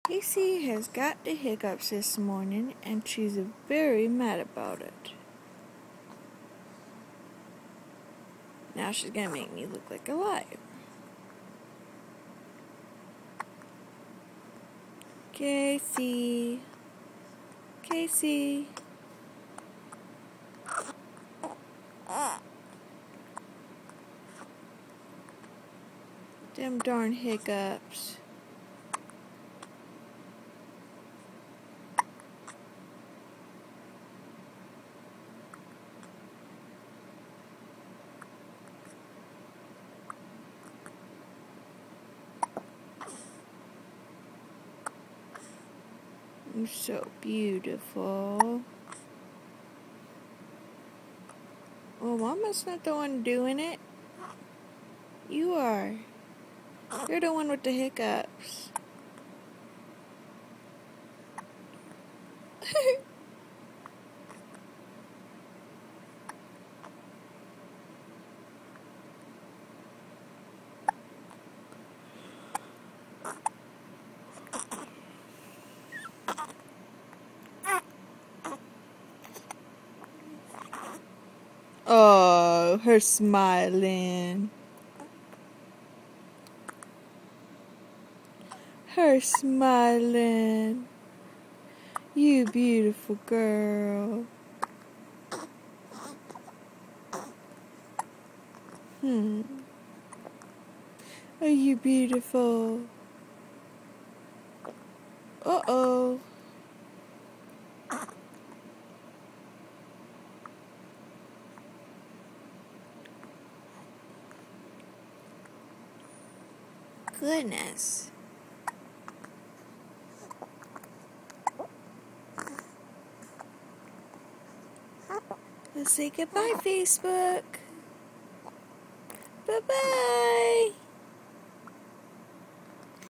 Casey has got the hiccups this morning, and she's very mad about it. Now she's gonna make me look like a liar. Casey. Casey. Them darn hiccups. You're so beautiful. Well, Mama's not the one doing it. You are. You're the one with the hiccups. Oh, her smiling. Her smiling. You beautiful girl. Are you beautiful? Uh-oh. Goodness. Let's say goodbye, Facebook. Bye-bye.